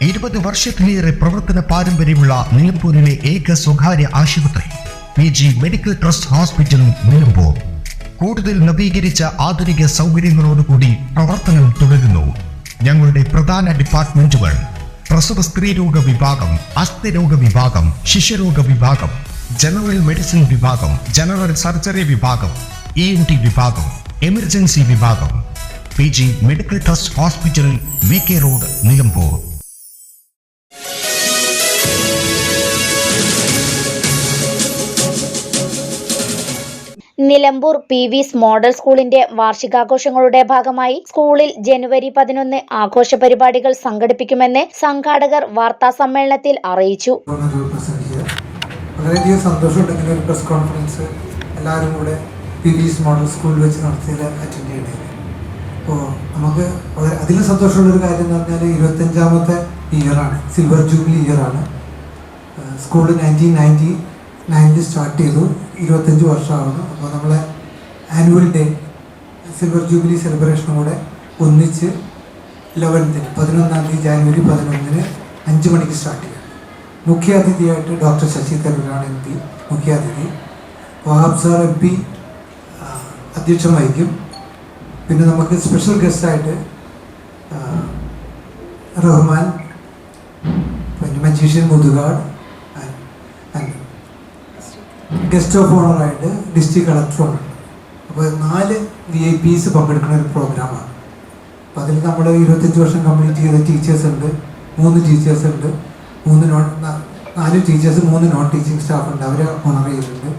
20 വർഷത്തിലേറെ പ്രവർത്തന പാരമ്പര്യമുള്ള നിലമ്പൂരിലെ ഏക സ്വകാര്യ ആശുപത്രി PG medical trust hospital Nilambur കൂടുതൽ നവീകരിച്ച ആധുനിക സൗകര്യങ്ങളോടുകൂടി പ്രവർത്തനം തുടരുന്നു. ഞങ്ങളുടെ പ്രധാന ഡിപ്പാർട്ട്മെന്റുകൾ: പ്രസവ സ്ത്രീരോഗ വിഭാഗം, അസ്ഥിരോഗ വിഭാഗം, ശിശുരോഗ വിഭാഗം, ജനറൽ മെഡിസിൻ വിഭാഗം, ജനറൽ സർജറി വിഭാഗം, ENT വിഭാഗം, എമർജൻസി വിഭാഗം. PG medical trust hospital, VK road, Nilambur. Nilambur PV's model സ്കൂളിന്റെ വാർഷികാഘോഷങ്ങളുടെ ഭാഗമായി സ്കൂളിൽ ജനുവരി 11 ആഘോഷ പരിപാടികൾ സംഘടിപ്പിക്കുമെന്ന് സംഘാടകർ വാർത്താ സമ്മേളനത്തിൽ അറിയിച്ചു. വളരെയധികം സന്തോഷമുണ്ടെങ്കിൽ ഒരു പ്രസ് കോൺഫറൻസ് എല്ലാവരും കൂടെ PV's മോഡൽ സ്കൂളിൽ വെച്ച് നടത്തിയത് അറ്റൻഡ് ചെയ്യണേ. അപ്പോൾ നമുക്ക് വളരെ അതിലും സന്തോഷമുള്ളൊരു കാര്യം എന്ന് പറഞ്ഞാൽ 25ാമത്തെ ഇയറാണ്, സിൽവർ ജൂബിലി ഇയറാണ്. സ്കൂൾ 1999 സ്റ്റാർട്ട് ചെയ്തു, 25 വർഷമാവുന്നു. അപ്പോൾ നമ്മളെ ആനുവൽ ഡേ സിൽവർ ജൂബിലി സെലിബ്രേഷനും കൂടെ ഒന്നിച്ച് 11 ജാനുവരി 11 5 മണിക്ക് സ്റ്റാർട്ട് ചെയ്യും. മുഖ്യാതിഥിയായിട്ട് ഡോക്ടർ ശശി തരൂരാണ് MP മുഖ്യാതിഥി. വഹാബ് സാർ MP അധ്യക്ഷം വഹിക്കും. പിന്നെ നമുക്ക് സ്പെഷ്യൽ ഗസ്റ്റായിട്ട് റഹ്മാൻ, പിന്നെ മജീഷ്യൻ മുതുകാട്, ഗസ്റ്റ് ഓഫ് ഓണറായിട്ട് ഡിസ്ട്രിക്ട് കളക്ടറുണ്ട്. അപ്പോൾ 4 VIPs പങ്കെടുക്കുന്ന ഒരു പ്രോഗ്രാമാണ്. അപ്പോൾ അതിൽ നമ്മൾ 25 വർഷം കംപ്ലീറ്റ് ചെയ്ത ടീച്ചേഴ്സ് ഉണ്ട്, 3 ടീച്ചേഴ്സ് ഉണ്ട്, 4 ടീച്ചേഴ്സ് 3 നോൺ ടീച്ചിങ് സ്റ്റാഫ് ഉണ്ട്. അവരെ ഓണർ ചെയ്യുന്നുണ്ട്.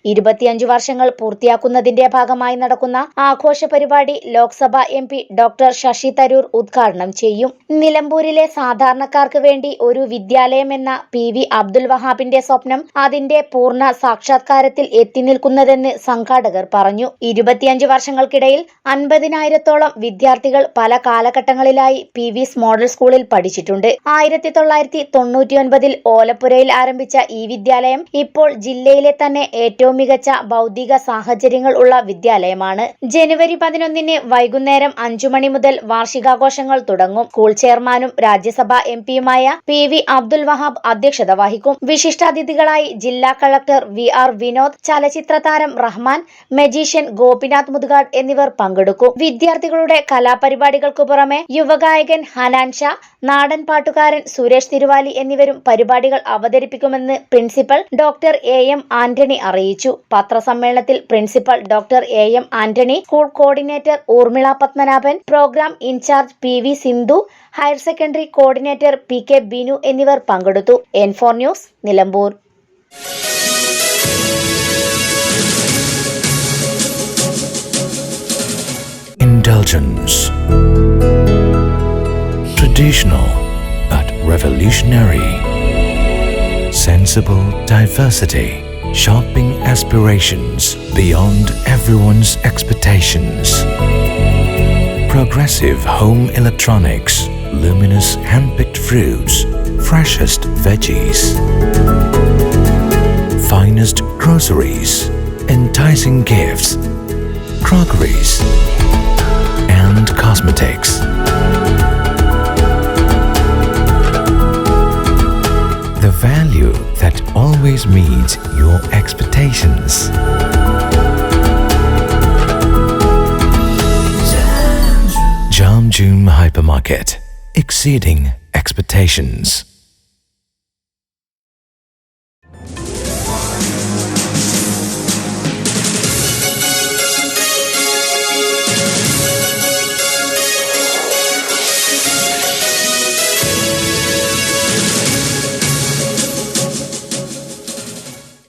25 വർഷങ്ങൾ പൂർത്തിയാക്കുന്നതിന്റെ ഭാഗമായി നടക്കുന്ന ആഘോഷ പരിപാടി ലോക്സഭാ MP ഡോക്ടർ ശശി തരൂർ ഉദ്ഘാടനം ചെയ്യും. നിലമ്പൂരിലെ സാധാരണക്കാർക്ക് വേണ്ടി ഒരു വിദ്യാലയം എന്ന PV അബ്ദുൽ വഹാബിന്റെ സ്വപ്നം അതിന്റെ പൂർണ്ണ സാക്ഷാത്കാരത്തിൽ എത്തി നിൽക്കുന്നതെന്ന് സംഘാടകർ പറഞ്ഞു. 25 വർഷങ്ങൾക്കിടയിൽ 50,000-ഓളം വിദ്യാർത്ഥികൾ പല കാലഘട്ടങ്ങളിലായി PV's മോഡൽ സ്കൂളിൽ പഠിച്ചിട്ടുണ്ട്. 1999 ഓലപ്പുരയിൽ ആരംഭിച്ച ഈ വിദ്യാലയം ഇപ്പോൾ ജില്ലയിലെ തന്നെ ഏറ്റവും മികച്ച ഭൗതിക സാഹചര്യങ്ങൾ ഉള്ള വിദ്യാലയമാണ്. ജനുവരി 11 വൈകുന്നേരം 5 മണി മുതൽ വാർഷികാഘോഷങ്ങൾ തുടങ്ങും. സ്കൂൾ ചെയർമാനും രാജ്യസഭാ MPയുമായ PV അബ്ദുൽ വഹാബ് അധ്യക്ഷത വഹിക്കും. വിശിഷ്ടാതിഥികളായി ജില്ലാ കളക്ടർ VR വിനോദ്, ചലച്ചിത്ര താരം റഹ്മാൻ, മജീഷ്യൻ ഗോപിനാഥ് മുതുകാട് എന്നിവർ പങ്കെടുക്കും. വിദ്യാർത്ഥികളുടെ കലാപരിപാടികൾക്കു പുറമെ യുവഗായകൻ ഹനാൻ ഷാ, നാടൻ പാട്ടുകാരൻ സുരേഷ് തിരുവാലി എന്നിവരും പരിപാടികൾ അവതരിപ്പിക്കുമെന്ന് പ്രിൻസിപ്പൽ ഡോക്ടർ AM ആന്റണി അറിയിച്ചു. പത്രസമ്മേളനത്തിൽ principal doctor AM Antony, school coordinator Urmila Padmanabhan, programme incharge PV Sindhu, higher secondary coordinator PK Binu എന്നിവർ പങ്കെടുത്തു. N4 news, Nilambur. Indulgence. Traditional but revolutionary. Sensible diversity. Shopping aspirations beyond everyone's expectations. Progressive home electronics, luminous hand-picked fruits, freshest veggies, finest groceries, enticing gifts, crockeries, and cosmetics. The value that always meets your expectations. Jamjoom Hypermarket, exceeding expectations.